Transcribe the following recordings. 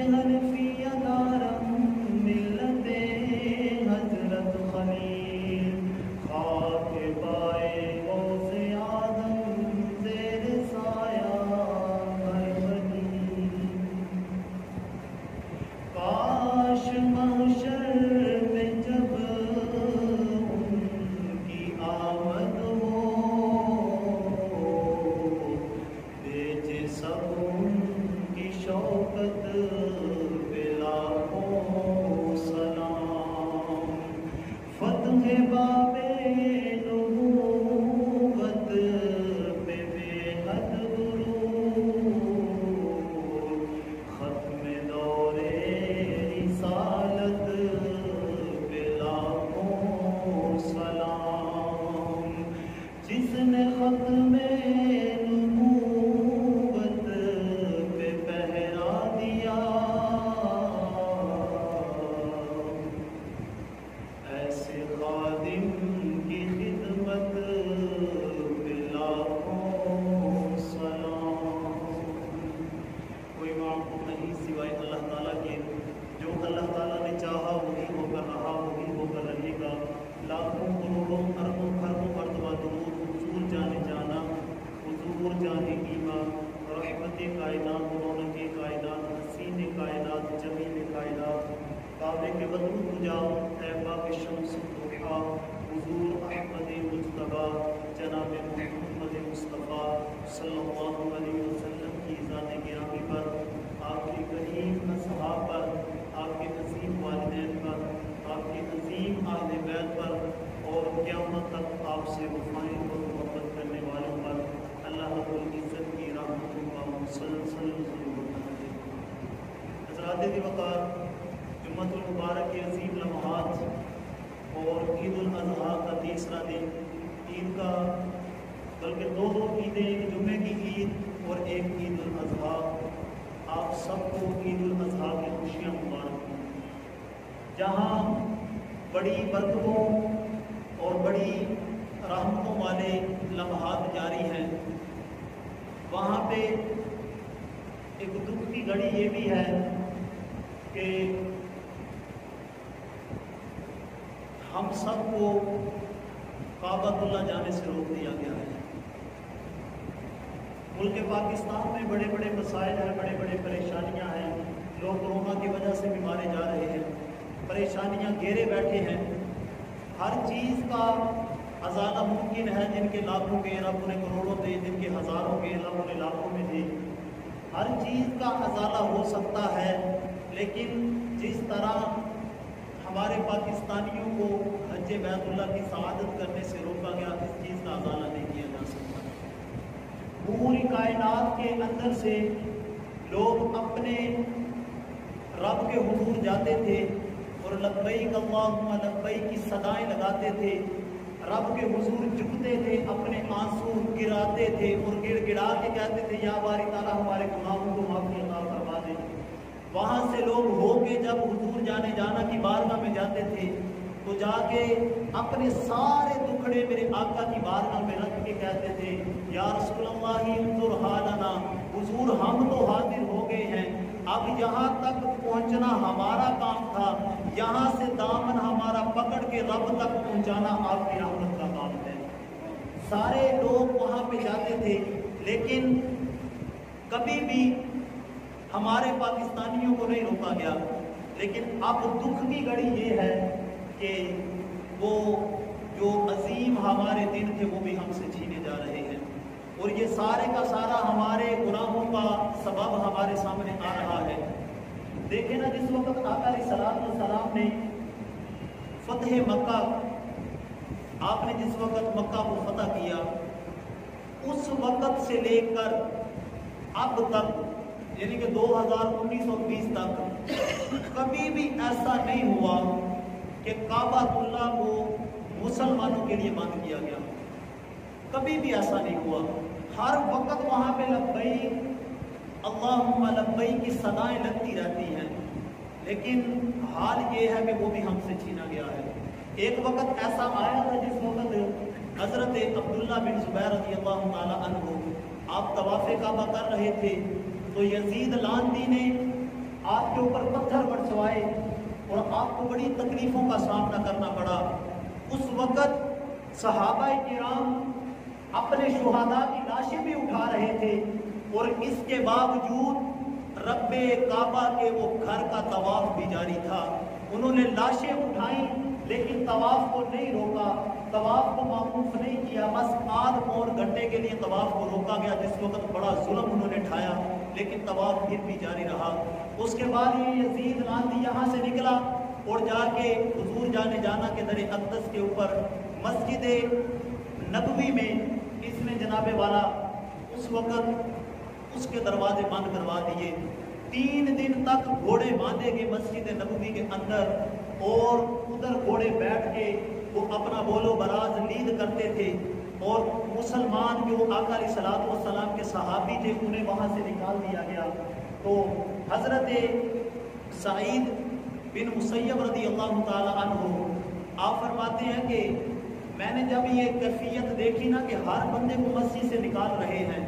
حنفیہ دارم ملت حضرت خلیل خاک پائے غوث آدم زیر سایہ ہر ولی کاش محشر میں جب ان کی آمد ہو بیچے سب ان کی شوکت پہ لاکھوں سلام فتح باب نبوت پہ بے حد درود ختم دور رسالت پہ لاکھوں سلام جس نے ختم نبوت پہ پہرا دیا ایسے خادم کی خدمت پہ لاکھوں سلام کوئی معبود نہیں سوائے اللہ تعالیٰ کے جو اللہ تعالیٰ نے چاہا وہی ہو کر رہا وہی ہو کر رہے گا لاکھوں کروڑوں اربوں خربوں مرتبہ درود حضور جانے جانا حضور جانے ایمان رحمت کائنات رونق کائنات حسین کائنات جمیل کائنات کعبے کے بدرو تجا طیبہ کے شمس ضحیٰ حضور احمد مجتبیٰ جناب محمد مصطفیٰ صلی اللہ علیہ وسلم کی ذات گرامی پر آپ کے کریم اصحاب پر آپ کے عظیم والدین پر آپ کے عظیم اہل بیت پر اور قیامت تک آپ سے وفائیں اور محبت کرنے والوں پر اللہ رب العزت کی رحمتوں کا مسلسل ضرور بنائے حضرات دی وقار جمعۃ المبارک کے عظیم لمحات اور عید الاضحیٰ کا تیسرا دن عید کا بلکہ دو عیدیں ایک جمعے کی عید اور ایک عید الاضحیٰ آپ سب کو عید الاضحیٰ کی خوشیاں مبارک ہوں جہاں بڑی برکتوں اور بڑی رحمتوں والے لمحات جاری ہیں وہاں پہ ایک دکھ کی گھڑی یہ بھی ہے کہ ہم سب کو کعبۃ اللہ جانے سے روک دیا گیا ہے ملک پاکستان میں بڑے بڑے مسائل ہیں بڑے بڑے پریشانیاں ہیں لوگ کورونا کی وجہ سے بھی مارے جا رہے ہیں پریشانیاں گھیرے بیٹھے ہیں ہر چیز کا ازالہ ممکن ہے جن کے لاکھوں کے رب نے کروڑوں دے جن کے ہزاروں کے رب نے لاکھوں میں دے ہر چیز کا ازالہ ہو سکتا ہے لیکن جس طرح ہمارے پاکستانیوں کو حج بیت اللہ کی سعادت کرنے سے روکا گیا اس چیز کا ازالہ نہیں کیا جا سکتا پوری کائنات کے اندر سے لوگ اپنے رب کے حضور جاتے تھے اور لبیک اللہم لبیک کی صدائیں لگاتے تھے رب کے حضور جھکتے تھے اپنے آنسو گراتے تھے اور گڑ گڑا کے کہتے تھے یا باری تعالیٰ ہمارے گناہوں کو معافی عطا فرما دے وہاں سے لوگ ہو کے جب حضور جانے جانا کی بارگاہ میں جاتے تھے تو جا کے اپنے سارے دکھڑے میرے آقا کی بارگاہ میں رکھ کے کہتے تھے یا رسول اللہ انظر حالنا حضور ہم تو حاضر ہو گئے ہیں اب یہاں تک پہنچنا ہمارا کام تھا یہاں سے دامن ہمارا پکڑ کے رب تک پہنچانا آپ کی رحمت کا کام ہے سارے لوگ وہاں پہ جاتے تھے لیکن کبھی بھی ہمارے پاکستانیوں کو نہیں روکا گیا لیکن اب دکھ کی گھڑی یہ ہے کہ وہ جو عظیم ہمارے دن تھے وہ بھی ہم سے چھینے جا رہے ہیں اور یہ سارے کا سارا ہمارے گناہوں کا سبب ہمارے سامنے آ رہا ہے دیکھیں نا جس وقت آقا علیہ السلام نے فتح مکہ آپ نے جس وقت مکہ کو فتح کیا اس وقت سے لے کر اب تک یعنی کہ 2019 اور 20 تک کبھی بھی ایسا نہیں ہوا کہ کعبہ اللہ کو مسلمانوں کے لیے بند کیا گیا کبھی بھی ایسا نہیں ہوا ہر وقت وہاں پہ لبیک اللہم لبیک کی صدائیں لگتی رہتی ہیں لیکن حال یہ ہے کہ وہ بھی ہم سے چھینا گیا ہے ایک وقت ایسا آیا تھا جس وقت حضرت عبداللہ بن زبیر رضی اللہ تعالیٰ عنہ آپ طواف کعبہ کر رہے تھے تو یزید لاندی نے آپ کے آپ کو بڑی تکلیفوں کا سامنا کرنا پڑا۔ اس وقت صحابہ کرام اپنے شہداء کی لاشیں بھی اٹھا رہے تھے، اور اس کے باوجود رب کعبہ کے وہ گھر کا طواف بھی جاری تھا۔ انہوں نے لاشیں اٹھائیں لیکن طواف کو نہیں روکا، طواف کو موقوف نہیں کیا، بس آدھ پون گھنٹے کے لیے طواف کو روکا گیا، جس وقت بڑا ظلم انہوں نے ٹھایا، لیکن طواف پھر بھی جاری رہا۔ اس کے بعد یہ یزید لاندی یہاں سے نکلا اور جا کے حضور جانا کے در اقدس کے اوپر مسجد نبوی میں اس نے جناب والا اس وقت اس کے دروازے بند کروا دیے۔ 3 دن تک گھوڑے باندھے گئے مسجد نبوی کے اندر، اور ادھر گھوڑے بیٹھ کے وہ اپنا بول و براز لید کرتے تھے، اور مسلمان جو آقا علیہ الصلوۃ والسلام کے صحابی تھے انہیں وہاں سے نکال دیا گیا۔ تو حضرت سعید بن مسیب رضی اللہ تعالی عنہ آپ فرماتے ہیں کہ میں نے جب یہ کیفیت دیکھی نا کہ ہر بندے کو مسجد سے نکال رہے ہیں،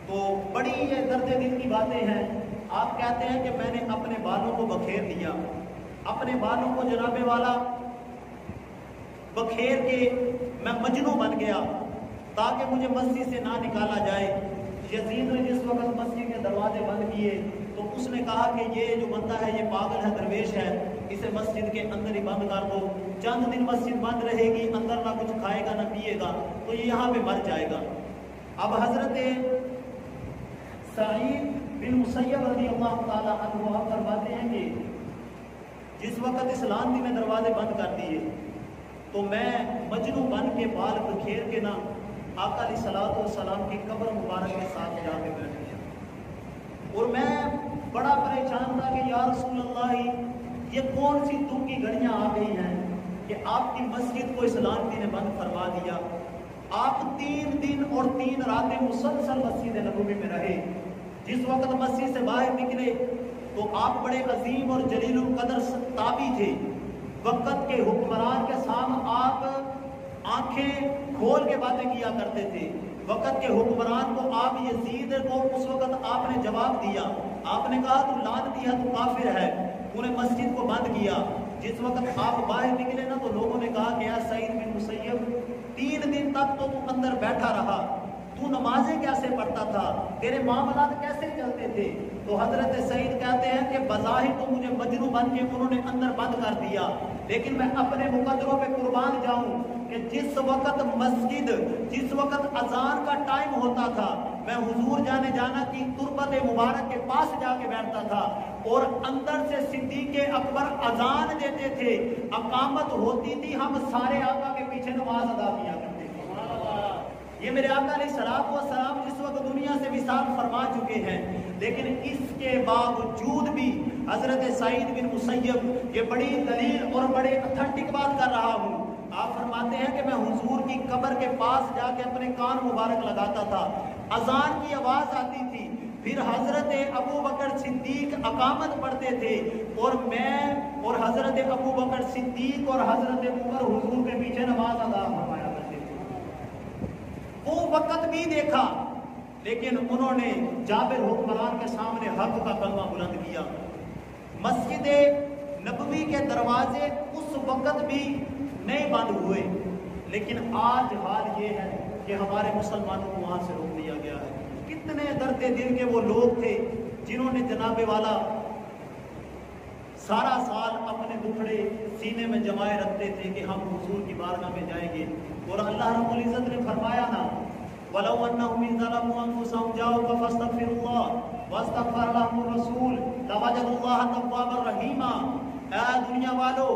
تو بڑی یہ درد دل کی باتیں ہیں۔ آپ کہتے ہیں کہ میں نے اپنے بالوں کو بکھیر دیا، اپنے بالوں کو جناب والا بکھیر کے میں مجنوں بن گیا تاکہ مجھے مسجد سے نہ نکالا جائے۔ یزید نے جس وقت مسجد کے دروازے بند کیے تو اس نے کہا کہ یہ جو بندہ ہے یہ پاگل ہے، درویش ہے، اسے مسجد کے اندر ہی بند کر دو، چند دن مسجد بند رہے گی، اندر نہ کچھ کھائے گا نہ پیے گا تو یہ یہاں پہ مر جائے گا۔ اب حضرت سعید بن مسیب رضی اللہ تعالی عنہ آپ فرماتے ہیں کہ جس وقت اس لاندی میں دروازے بند کر دیے تو میں مجنوں بن کے بال بکھیر کے نا آقا علیہ الصلوۃ والسلام کی قبر مبارک کے ساتھ جا کے بیٹھ گیا، اور میں بڑا پریشان تھا کہ یا رسول اللہ یہ کون سی دکھ کی گھڑیاں آ گئی ہیں کہ آپ کی مسجد کو اس لاندی نے بند فرما دیا۔ آپ 3 دن اور 3 راتیں مسلسل مسجد نبوی میں رہے۔ جس وقت مسجد سے باہر نکلے تو آپ بڑے عظیم اور جلیل القدر تابعی تھے، وقت کے حکمران کے سامنے آپ آنکھیں کھول کے باتیں کیا کرتے تھے۔ وقت کے حکمران کو آپ یزید کو اس وقت آپ نے جواب دیا، آپ نے کہا تو لعنتی ہے، تو کافر ہے، انہیں مسجد کو بند کیا۔ جس وقت آپ باہر نکلے نا تو لوگوں نے کہا کہ یا سعید بن مسیب 3 دن تک تو اندر بیٹھا رہا، تو نمازیں کیسے پڑھتا تھا، تیرے معاملات کیسے چلتے تھے؟ تو حضرت سعید کہتے ہیں کہ بظاہر تو مجھے مجنوں بن کے انہوں نے اندر بند کر دیا، لیکن میں اپنے مقدروں پہ قربان جاؤں کہ جس وقت اذان کا ٹائم ہوتا تھا میں حضور جانا کی تربت مبارک کے پاس جا کے بیٹھتا تھا، اور اندر سے صدیق اکبر اذان دیتے تھے، اقامت ہوتی تھی، ہم سارے آقا کے پیچھے نماز ادا کیا کرتے تھے۔ یہ میرے آقا علیہ الصلوۃ والسلام جس وقت دنیا سے وصال فرما چکے ہیں، لیکن اس کے باوجود بھی حضرت سعید بن مسیب یہ بڑی دلیل اور بڑے اتھینٹک بات کر رہا ہوں۔ آپ فرماتے ہیں کہ میں حضور کی قبر کے پاس جا کے اپنے کان مبارک لگاتا تھا، اذان کی آواز آتی تھی، پھر حضرت ابو بکر صدیق اقامت پڑھتے تھے، اور میں اور حضرت ابو بکر صدیق اور حضرت عمر حضور کے پیچھے نماز ادا فرمایا کرتے تھے۔ وہ وقت بھی دیکھا، لیکن انہوں نے جابر حکمران کے سامنے حق کا کلمہ بلند کیا۔ مسجد نبوی کے دروازے اس وقت بھی نہیں بند ہوئے، لیکن آج حال یہ ہے کہ ہمارے مسلمانوں کو وہاں سے روک دیا گیا ہے۔ کتنے درد دل کے وہ لوگ تھے جنہوں نے جناب والا سارا سال اپنے دکھڑے سینے میں جمائے رکھتے تھے کہ ہم حضور کی بارگاہ میں جائیں گے، اور اللہ رب العزت نے فرمایا نا وَلَوْ أَنَّهُمْ إِذْ ظَلَمُوا أَنفُسَهُمْ جَاءُوكَ فَاسْتَغْفِرُوا اللَّهَ وَاسْتَغْفَرَ لَهُمُ الرَّسُولُ لَوَجَدُوا اللَّهَ تَوَّابًا رَحِيمًا۔ اے دنیا والو،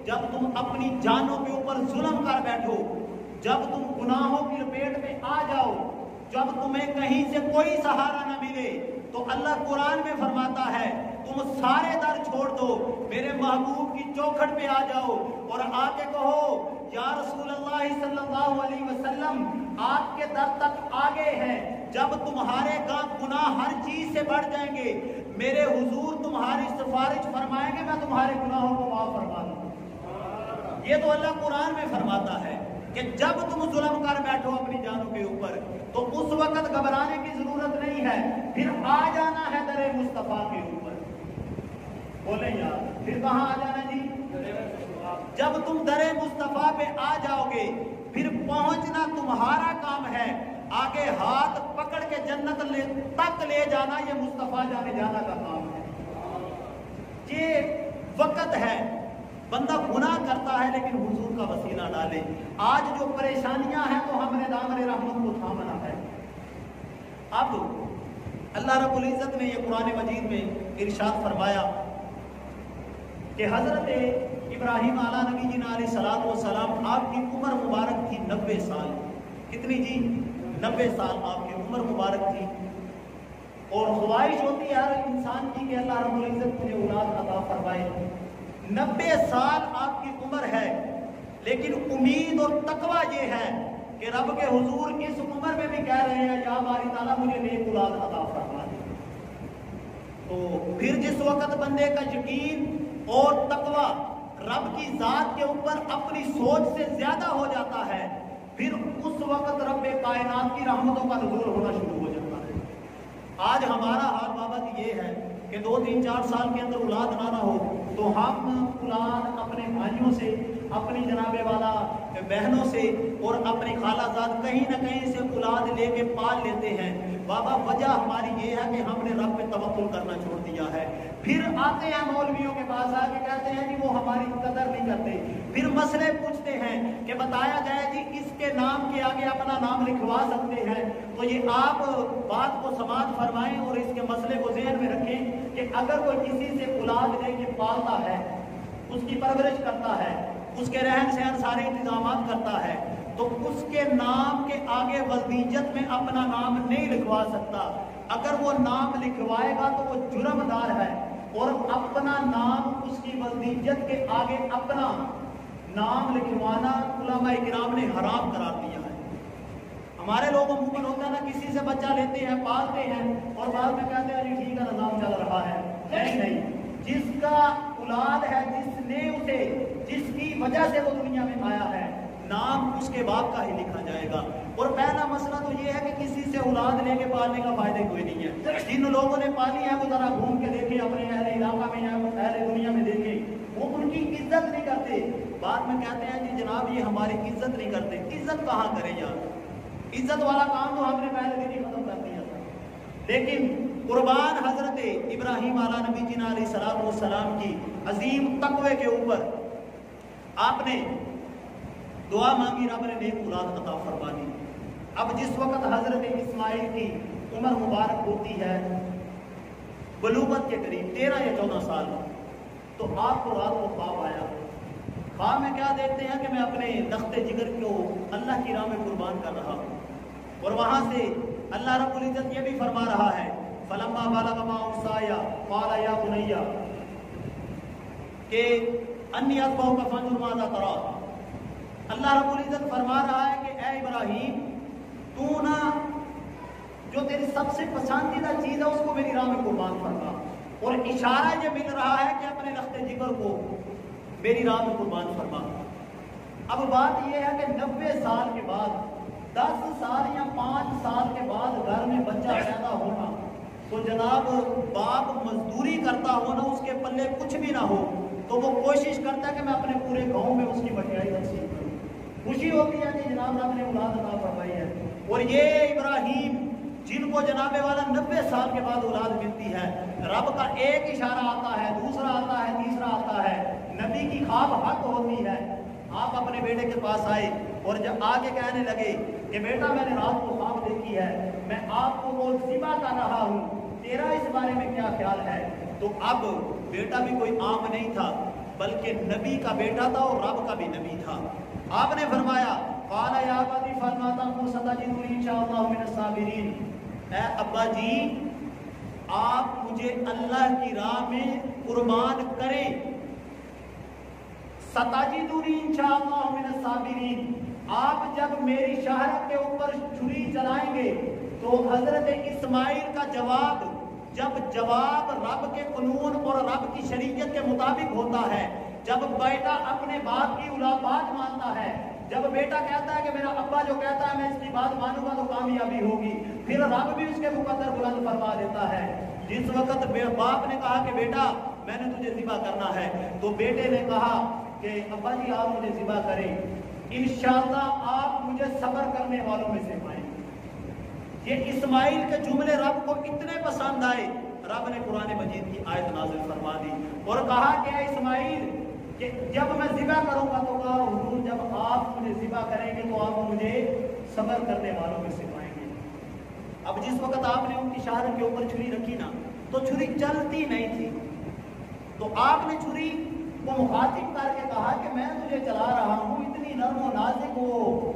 جب تم اپنی جانوں کے اوپر ظلم کر بیٹھو، جب تم گناہوں کی لپیٹ میں آ جاؤ، جب تمہیں کہیں سے کوئی سہارا نہ ملے، تو اللہ قرآن میں فرماتا ہے تم سارے در چھوڑ دو، میرے محبوب کی چوکھٹ پہ آ جاؤ اور آ کے کہو یا رسول اللہ صلی اللہ علیہ وسلم آپ کے در تک آگے ہیں، جب تمہارے گناہ ہر چیز سے بڑھ جائیں گے، میرے حضور تمہاری سفارش فرمائیں گے، میں تمہارے گناہوں کو معاف فرما دوں۔ یہ تو اللہ قرآن میں فرماتا ہے کہ جب تم ظلم کر بیٹھو اپنی جانوں کے اوپر تو اس وقت گھبرانے کی ضرورت نہیں ہے، پھر آ جانا ہے در مصطفیٰ کے اوپر۔ بولیں یار پھر کہاں آ جانا جی؟ جب تم در مصطفیٰ پہ آ جاؤ گے پھر پہنچنا تمہارا کام ہے، آگے ہاتھ پکڑ کے جنت تک لے جانا یہ مصطفیٰ جانے جانا کا کام ہے۔ یہ وقت ہے، بندہ گناہ کرتا ہے لیکن حضور کا وسیلہ ڈالے۔ آج جو پریشانیاں ہیں تو ہم نے دامن رحمت کو تھامنا ہے۔ اب اللہ رب العزت نے یہ قرآن مجید میں ارشاد فرمایا کہ حضرت ابراہیم علیہ نبی جی علیہ الصلوۃ والسلام آپ کی عمر مبارک تھی 90 سال۔ کتنی جی؟ 90 سال آپ کی عمر مبارک تھی، اور خواہش ہوتی ہے ہر انسان کی کہ اللہ رب العزت مجھے اولاد عطا فرمائے۔ 90 سال آپ کی عمر ہے، لیکن امید اور تقویٰ یہ ہے کہ رب کے حضور اس عمر میں بھی کہہ رہے ہیں یا باری تعالیٰ مجھے نیک اولاد عطا فرما دے۔ تو پھر جس وقت بندے کا یقین اور تقویٰ رب کی ذات کے اوپر اپنی سوچ سے زیادہ ہو جاتا ہے، پھر اس وقت رب کائنات کی رحمتوں کا نزول ہونا شروع ہو جاتا ہے۔ آج ہمارا حال بابت یہ ہے کہ 2 3 4 سال کے اندر اولاد نہ ہو تو ہم اولاد اپنے بھائیوں سے، اپنی جناب والا بہنوں سے اور اپنی خالہ زاد کہیں نہ کہیں سے اولاد لے کے پال لیتے ہیں۔ بابا وجہ ہماری یہ ہے کہ ہم نے رب پہ توکل کرنا چھوڑ دیا ہے۔ پھر آتے ہیں مولویوں کے پاس آ کے کہتے ہیں کہ وہ ہماری قدر نہیں کرتے، پھر مسئلے پوچھتے ہیں کہ بتایا جائے جی اس کے نام کے آگے اپنا نام لکھوا سکتے ہیں۔ تو یہ آپ بات کو سماعت فرمائیں اور اس کے مسئلے کو ذہن میں رکھیں کہ اگر کوئی کسی سے اولاد لے کے پالتا ہے، اس کی پرورش کرتا ہے، اس کے رہن سہن سارے انتظامات کرتا ہے، تو اس کے نام کے آگے ولدیت میں اپنا نام نہیں لکھوا سکتا۔ اگر وہ نام لکھوائے گا تو وہ جرم دار ہے، اور اپنا نام اس کی ولدیت کے آگے اپنا نام لکھوانا علماء کرام نے حرام قرار دیا ہے۔ ہمارے لوگوں ممکن ہوتا ہے نا، کسی سے بچہ لیتے ہیں، پالتے ہیں اور بعد میں کہتے ہیں جی ٹھیک ہے نظام چل رہا ہے۔ نہیں، جس کا اولاد ہے، جس نے اسے، جس کی وجہ سے وہ دنیا میں آیا ہے، نام اس کے باپ کا ہی لکھا جائے گا۔ اور پہلا مسئلہ تو یہ ہے کہ کسی سے اولاد لے کے پالنے کا فائدہ کوئی نہیں ہے۔ جن لوگوں نے پالی ہے وہ ذرا گھوم کے دیکھیں اپنے اہل علاقہ میں یا اہل دنیا میں دیکھیں، وہ ان کی عزت نہیں کرتے۔ بعد میں کہتے ہیں جی جناب یہ ہماری عزت نہیں کرتے۔ عزت کہاں کریں یار؟ عزت والا کام تو ہم نے پہلے دن ہی ختم کر دیا تھا۔ لیکن قربان حضرت ابراہیم علیہ نبی جی علیہ الصلوۃ والسلام کی عظیم تقوی کے اوپر آپ نے دعا مانگی، رب نے نیک اولاد عطا فرما دی۔ اب جس وقت حضرت اسماعیل کی عمر مبارک ہوتی ہے بلوغت کے قریب 13 یا 14 سال، تو آپ کو رات کو خواب آیا۔ خواب میں کیا دیکھتے ہیں کہ میں اپنے تخت جگر کو اللہ کی راہ میں قربان کر رہا ہوں، اور وہاں سے اللہ رب العزت یہ بھی فرما رہا ہے فلما بلغ معه السعي قال يا بني کہ انی اذبحک فانظر ماذا ترى۔ اللہ رب العزت فرما رہا ہے کہ اے ابراہیم تو نا جو تیری سب سے پسندیدہ چیز ہے اس کو میری راہ میں قربان فرما، اور اشارہ یہ مل رہا ہے کہ اپنے لخت جگر کو میری راہ میں قربان فرما۔ اب بات یہ ہے کہ 90 سال کے بعد، 10 سال یا 5 سال کے بعد گھر میں بچہ پیدا ہونا، تو جناب باپ مزدوری کرتا ہو نا، اس کے پلے کچھ بھی نہ ہو، تو وہ کوشش کرتا ہے کہ میں اپنے پورے گاؤں میں اس کی مٹیائی تقسیم کروں۔ خوشی ہوتی ہے کہ جناب رب نے اولاد عطا فرمائی ہے۔ اور یہ ابراہیم جن کو جناب والا 90 سال کے بعد اولاد ملتی ہے، رب کا ایک اشارہ آتا ہے، دوسرا آتا ہے، تیسرا آتا ہے، نبی کی خواب حق ہوتی ہے۔ آپ اپنے بیٹے کے پاس آئے اور جب آگے کہنے لگے کہ بیٹا میں نے رات کو خواب دیکھی ہے، میں آپ کو وہ ذبح کر رہا ہوں، تیرا اس بارے میں کیا خیال ہے؟ تو اب بیٹا بھی کوئی عام نہیں تھا، بلکہ نبی کا بیٹا تھا اور رب کا بھی نبی تھا۔ آپ نے فرمایا قال یا ابتی فرماتا ہوں ستجدنی انشاءاللہ من الصابرین، اے ابا جی آپ مجھے اللہ کی راہ میں قربان کریں، ستجدنی انشاءاللہ من الصابرین، آپ جب میری شہرت کے اوپر چھری چلائیں گے تو حضرت اسماعیل کا جواب، جب جواب رب کے قانون اور رب کی شریعت کے مطابق ہوتا ہے، جب بیٹا اپنے باپ کی بات مانتا ہے، جب بیٹا کہتا ہے کہ میرا ابا جو کہتا ہے میں اس کی بات مانوں گا تو کامیابی ہوگی، پھر رب بھی اس کے مقدر بلند فرما دیتا ہے۔ جس وقت باپ نے کہا کہ بیٹا میں نے تجھے ذبح کرنا ہے، تو بیٹے نے کہا کہ ابا جی آپ مجھے ذبح کریں، انشاءاللہ آپ مجھے صبر کرنے والوں میں سے پائیں گے۔ یہ اسماعیل کے جملے رب کو اتنے پسند آئے، رب نے قرآن مجید کی آیت نازل فرما دی اور کہا کہ اے اسماعیل کہ جب میں ذبح کروں گا تو کہا حضور جب آپ مجھے ذبح کریں گے تو آپ مجھے صبر کرنے والوں میں سے پائیں گے۔ اب جس وقت آپ نے ان کی شہادت کے اوپر چھری رکھی نا تو چھری چلتی نہیں تھی، تو آپ نے چھری کو مخاطب کر کے کہا کہ میں تجھے چلا رہا ہوں، اتنی نرم و نازک وہ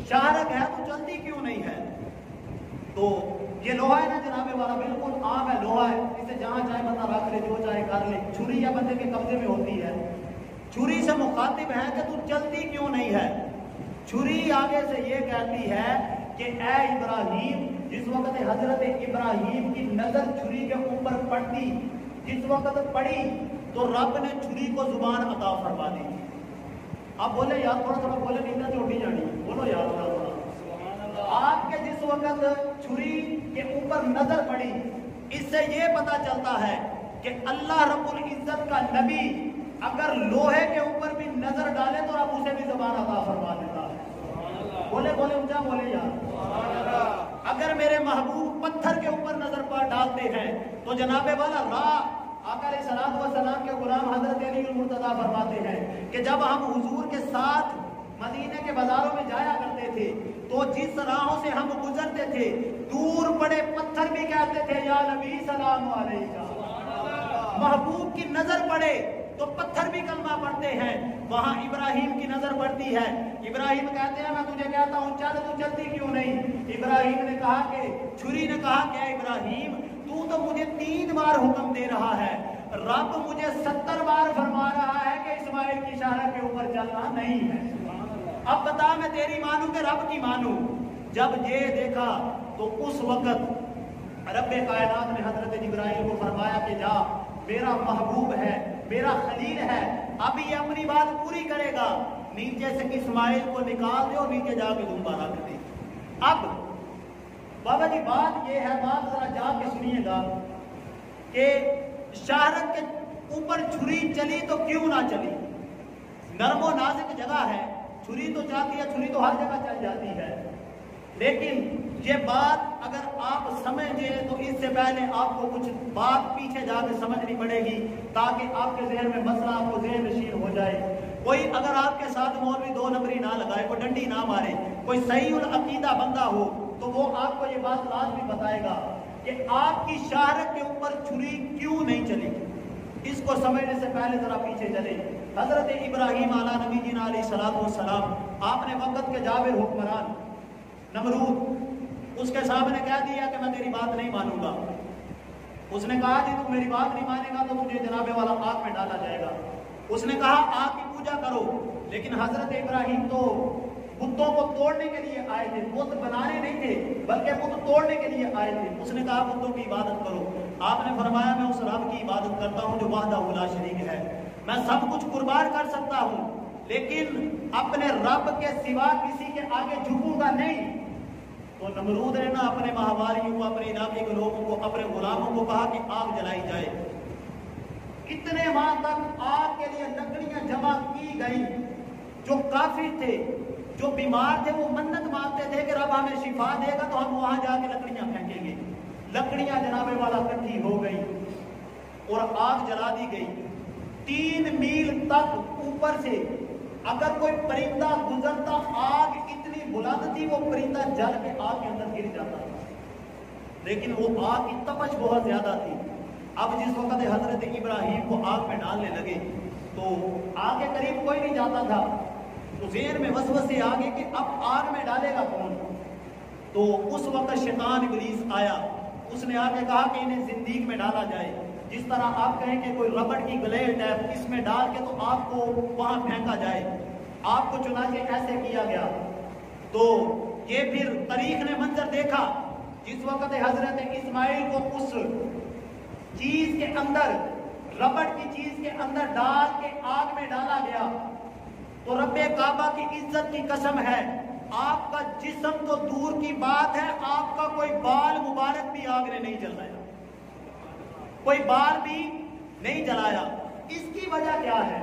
شہرک ہے تو چلتی کیوں نہیں ہے؟ تو یہ لوہا ہے نا جناب والا، بالکل عام ہے، لوہا ہے، اسے جہاں چاہے بندہ رکھ لے، جو چاہے کر لے۔ چھری یا بندے کے قبضے میں ہوتی ہے، چھری سے مخاطب ہے کہ تو چلتی کیوں نہیں ہے؟ چھری آگے سے یہ کہتی ہے کہ اے ابراہیم، جس وقت حضرت ابراہیم کی نظر چھری کے اوپر پڑتی، جس وقت پڑی تو رب نے چھری کو زبان عطا فرما دی۔ اب بولے یار تھوڑا تھوڑا بولے، نیندہ جو اٹھی جانی، بولو یار تھوڑا تھوڑا۔ آپ کے جس وقت چھری کے اوپر نظر پڑی، اس سے یہ پتا چلتا ہے کہ اللہ رب العزت کا نبی اگر لوہے کے اوپر بھی نظر ڈالے تو رب اسے بھی زبان عطا فرما دیتا ہے۔ بولے بولے اونچا بولے یار۔ اگر میرے محبوب پتھر کے اوپر نظر ڈالتے ہیں تو جناب والا راہ آقا علیہ الصلوۃ والسلام کے غلام حضرت علی المرتضیٰ فرماتے ہیں کہ جب ہم حضور کے ساتھ مدینے کے بازاروں میں جایا کرتے تھے تو جس راہوں سے ہم گزرتے تھے دور پڑے پتھر بھی کہتے تھے یا نبی سلام علیکہ۔ محبوب کی نظر پڑے تو پتھر بھی کلمہ پڑھتے ہیں۔ وہاں ابراہیم کی نظر پڑتی ہے، ابراہیم کہتے ہیں میں تجھے کہتا ہوں چل، تو چلتی کیوں نہیں؟ ابراہیم نے کہا کہ چھری نے کہا کہ اے ابراہیم تو مجھے 3 بار حکم دے رہا ہے، رب مجھے 70 بار فرما رہا ہے کہ اسماعیل کی شہرت کے اوپر چلنا نہیں ہے۔ اب بتا میں تیری مانوں کہ رب کی مانوں؟ جب یہ دیکھا تو اس وقت رب کائنات نے حضرت جبرائیل کو فرمایا کہ جا، میرا محبوب ہے، میرا خلیل ہے، اب یہ اپنی بات پوری کرے گا، نیچے سے اسماعیل کو نکال دے اور نیچے جا کے دھومبا رکھ دے۔ اب بابا جی بات یہ ہے، بات ذرا جا کے سنیے گا کہ شہرت کے اوپر چھری چلی تو کیوں نہ چلی؟ نرم و نازک جگہ ہے، چھری تو چاہتی ہے، چھری تو ہر جگہ چل جاتی ہے، لیکن یہ بات اگر آپ سمجھیں تو اس سے پہلے آپ کو کچھ بات پیچھے جا کے سمجھنی پڑے گی تاکہ آپ کے ذہن میں مسئلہ آپ کو ذہن نشین ہو جائے۔ کوئی اگر آپ کے ساتھ مولوی 2 نمبری نہ لگائے، کوئی ڈنڈی نہ مارے، کوئی صحیح العقیدہ بندہ ہو تو وہ آپ کو یہ بات لازمی بتائے گا کہ آپ کی شہرت کے اوپر چھری کیوں نہیں چلی۔ اس کو سمجھنے سے پہلے ذرا پیچھے چلے۔ حضرت ابراہیم علیہ نبی جینا علیہ السلام، آپ نے وقت کے جابر حکمران نمرود اس کے سامنے کہہ دیا کہ میں تیری بات نہیں مانوں گا۔ اس نے کہا جی تو میری بات نہیں مانے گا تو تجھے جناب والا آگ میں ڈالا جائے گا۔ اس نے کہا آگ کی پوجا کرو، لیکن حضرت ابراہیم تو بتوں کو توڑنے کے لیے آئے تھے، بت بنانے نہیں تھے بلکہ بت توڑنے کے لیے آئے تھے۔ اس نے کہا بتوں کی عبادت کرو۔ آپ نے فرمایا میں اس رب کی عبادت کرتا ہوں جو وحدہ لا شریک ہے، میں سب کچھ قربان کر سکتا ہوں لیکن اپنے رب کے سوا کسی کے آگے جھکوں گا نہیں۔ تو نمرود نے نا اپنے ماہواریوں کو، اپنے علاقے کے لوگوں کو، اپنے غلاموں کو کہا کہ آگ جلائی جائے۔ کتنے ماہ تک آگ کے لیے لکڑیاں جمع کی گئی۔ جو کافر تھے، جو بیمار تھے، وہ منت مانگتے تھے کہ رب ہمیں شفا دے گا تو ہم وہاں جا کے لکڑیاں پھینکیں گے۔ لکڑیاں جناب والا اکٹھی ہو گئی اور آگ جلا دی گئی۔ 3 میل تک اوپر سے اگر کوئی پرندہ گزرتا، آگ اتنی بلند تھی وہ پرندہ جل کے آگ کے اندر گر جاتا تھا، لیکن وہ آگ کی تپش بہت زیادہ تھی۔ اب جس وقت حضرت ابراہیم کو آگ میں ڈالنے لگے تو آگ کے قریب کوئی نہیں جاتا تھا، تو ذہن میں وسوسے آ گئے کہ اب آگ میں ڈالے گا کون؟ تو اس وقت شیطان ابلیس آیا، اس نے آ کے کہا کہ انہیں زندگی میں ڈالا جائے، جس طرح آپ کہیں کہ کوئی ربڑ کی گلیل ٹیپ اس میں ڈال کے تو آپ کو وہاں پھینکا جائے۔ آپ کو چنانچہ ایسے کیا گیا۔ تو یہ پھر تاریخ نے منظر دیکھا جس وقت حضرت اسماعیل کو اس چیز کے اندر، ربڑ کی چیز کے اندر ڈال کے آگ میں ڈالا گیا تو رب کعبہ کی عزت کی قسم ہے، آپ کا جسم تو دور کی بات ہے، آپ کا کوئی بال مبارک بھی آگ نے نہیں جلایا، کوئی بال بھی نہیں جلایا۔ اس کی وجہ کیا ہے؟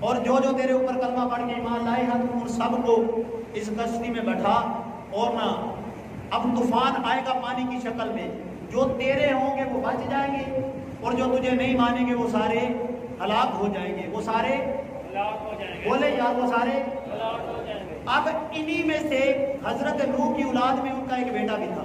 اور جو جو تیرے اوپر کلمہ پڑھ کے ایمان لائے ہیں تو ان سب کو اس کشتی میں بٹھا، اور نہ اب طوفان آئے گا پانی کی شکل میں، جو تیرے ہوں گے وہ بچ جائیں گے اور جو تجھے نہیں مانیں گے وہ سارے ہلاک ہو جائیں گے، وہ سارے ہلاک ہو جائیں گے، بولے یار وہ سارے ہلاک ہو جائیں گے۔ اب انہی میں سے حضرت نوح کی اولاد میں ان کا ایک بیٹا بھی تھا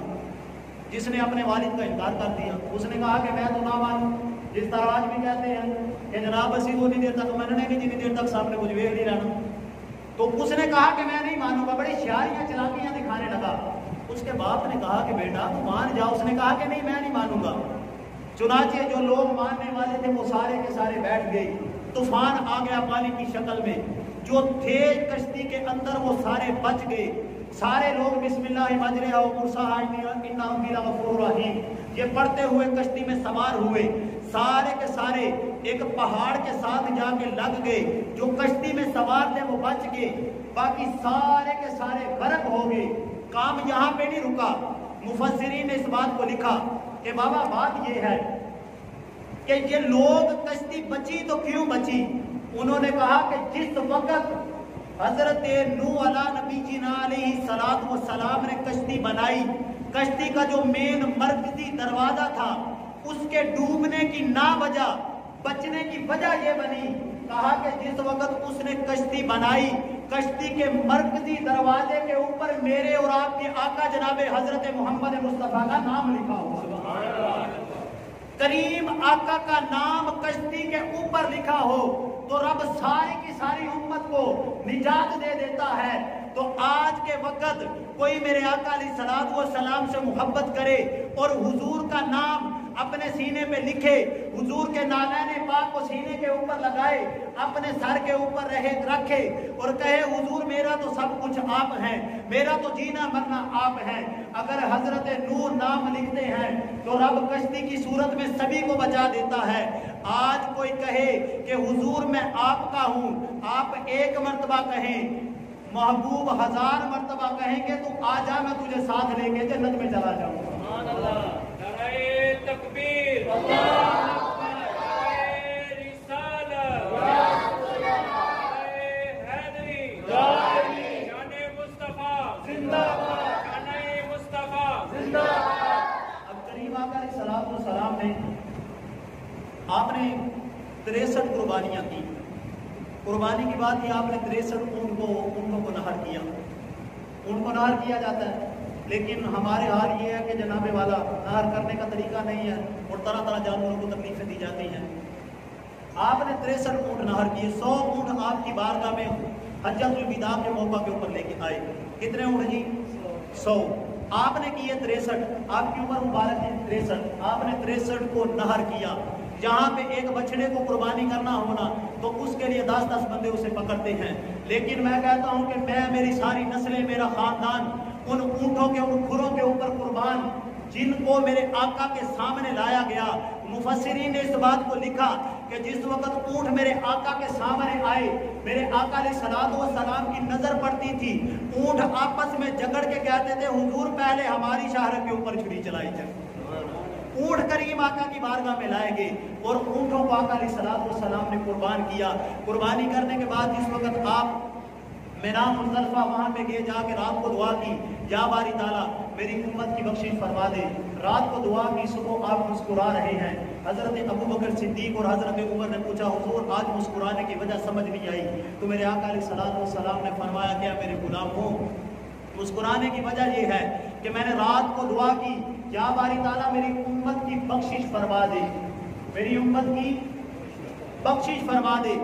جس نے اپنے والد کا انکار کر دیا۔ اس نے کہا کہ میں تو نہ مانوں، جس طرح آج بھی کہتے ہیں کہ جناب اسی اتنی دیر تک مننے نہیں جتنی دیر تک صاحب نے مجھے ویکھ نہیں رہنا، تو اس نے کہا کہ میں نہیں مانوں گا، بڑی شیاریاں چلاکیاں دکھانے لگا۔ اس کے باپ نے کہا کہ بیٹا تو مان جاؤ، اس نے کہا کہ نہیں میں نہیں مانوں گا۔ چنانچہ جو لوگ ماننے والے تھے وہ سارے کے سارے بیٹھ گئے، طوفان آ گیا پانی کی شکل میں، جو تھے کشتی کے اندر وہ سارے بچ گئے، سارے لوگ بسم اللہ مجریہا و مرساہا انہ ربی لغفور رحیم یہ پڑھتے ہوئے کشتی میں سوار ہوئے، سارے کے سارے ایک پہاڑ کے ساتھ جا کے لگ گئے، جو کشتی میں سوار تھے وہ بچ گئے، باقی سارے کے سارے غرق ہو گئے۔ کام یہاں پہ نہیں رکا، مفسرین نے اس بات کو لکھا کہ بابا بات یہ ہے کہ یہ لوگ کشتی بچی تو کیوں بچی؟ انہوں نے کہا کہ جس وقت حضرت نوح علیہ نبی جینا علیہ السلام نے کشتی بنائی، کشتی کا جو مین مرکزی دروازہ تھا اس کے ڈوبنے کی نا وجہ، بچنے کی وجہ یہ بنی، کہا کہ جس وقت اس نے کشتی بنائی، کشتی کے مرکزی دروازے کے اوپر میرے اور آپ کے آقا جناب حضرت محمد مصطفیٰ کا نام لکھا ہوا، کریم آقا کا نام کشتی کے اوپر لکھا ہو تو رب ساری کی ساری امت کو نجات دے دیتا ہے۔ تو آج کے وقت کوئی میرے آقا علیہ السلام سے محبت کرے اور حضور کا نام اپنے سینے پہ لکھے، حضور کے نالین پاک کو سینے کے اوپر لگائے، اپنے سر کے اوپر رکھے اور کہے حضور میرا تو سب کچھ آپ ہیں، میرا تو جینا مرنا آپ ہیں۔ اگر حضرت نور نام لکھتے ہیں تو رب کشتی کی صورت میں سبھی کو بچا دیتا ہے۔ آج کوئی کہے کہ حضور میں آپ کا ہوں، آپ ایک مرتبہ کہیں، محبوب 1000 مرتبہ کہیں گے تو آ جا میں تجھے ساتھ لے کے جنت میں چلا جاؤں گا۔ سبحان اللہ، نعرہ تکبیر، اللہ اکبر، نعرہ رسالت، نعرہ حیدری، شان مصطفیٰ زندہ باد، شان مصطفیٰ زندہ باد۔ اب کریم آقا علیہ السلام نے آپ نے 63 قربانیاں کی۔ قربانی کی بات یہ آپ نے 63 اونٹوں کو نہر کیا، اونٹ کو نہر کیا جاتا ہے، لیکن ہمارے حال یہ ہے کہ جناب والا نہر کرنے کا طریقہ نہیں ہے اور طرح طرح جانوروں کو تکلیفیں دی جاتی ہیں۔ آپ نے 63 اونٹ نہر کیے، 100 اونٹ آپ کی بارگاہ میں حجۃ الوداع کے موقع کے اوپر لے کے آئے۔ کتنے اونٹ جی؟ 100۔ آپ نے کیے 63، آپ کی عمر مبارک ہے 63، آپ نے 63 کو نہر کیا۔ جہاں پہ ایک بچڑے کو قربانی کرنا ہونا تو اس کے لیے 10-10 بندے اسے پکڑتے ہیں، لیکن میں کہتا ہوں کہ میں، میری ساری نسلیں، میرا خاندان ان اونٹوں کے، ان کھروں کے اوپر قربان جن کو میرے آقا کے سامنے لایا گیا۔ مفسرین نے اس بات کو لکھا کہ جس وقت اونٹ میرے آقا کے سامنے آئے، میرے آقا علیہ السلام کی نظر پڑتی تھی، اونٹ آپس میں جگڑ کے کہتے تھے حضور پہلے ہماری شاہرہ کے اوپر چھری چلائی جائے۔ اونٹ کریم آقا کی بارگاہ میں لائے گئے اور اونٹوں کو آقا علیہ السلام نے قربان کیا۔ قربانی کرنے کے بعد جس وقت آپ مینا مزدلفہ وہاں پہ گئے، جا کے رات کو دعا کی، یا باری تعالیٰ میری امت کی بخشش فرما دے، رات کو دعا کی، صبح آپ مسکرا رہے ہیں۔ حضرت ابو بکر صدیق اور حضرت عمر نے پوچھا حضور آج مسکرانے کی وجہ سمجھ نہیں آئی، تو میرے آقا علیہ السلام نے فرمایا کیا میرے غلام ہو، مسکرانے کی وجہ یہ ہے کہ میں نے رات کو دعا کی، یا باری تعالیٰ میری امت کی بخشش فرما دے، میری امت کی بخشش فرما دے۔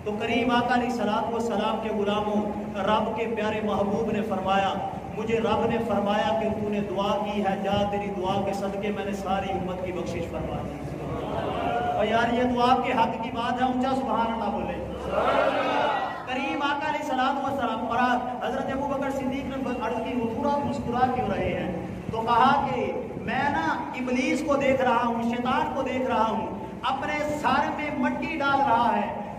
تو کریم آقا علیہ السلام کے غلاموں، رب کے پیارے محبوب نے فرمایا، مجھے رب نے فرمایا کہ تو نے دعا کی ہے، جا تیری دعا کے صدقے میں نے ساری امت کی بخشش فرما دی۔ اور یار یہ تو آپ کے حق کی بات ہے، اونچا سبحان اللہ بولے۔ کریم آقا علیہ السلام اور حضرت ابو بکر صدیق نے عرض کی حضور آپ مسکرا کیوں رہے ہیں؟ تو کہا کہ میں نا ابلیس کو دیکھ رہا ہوں، شیطان کو دیکھ رہا ہوں، اپنے سر میں مٹی ڈال رہا ہے،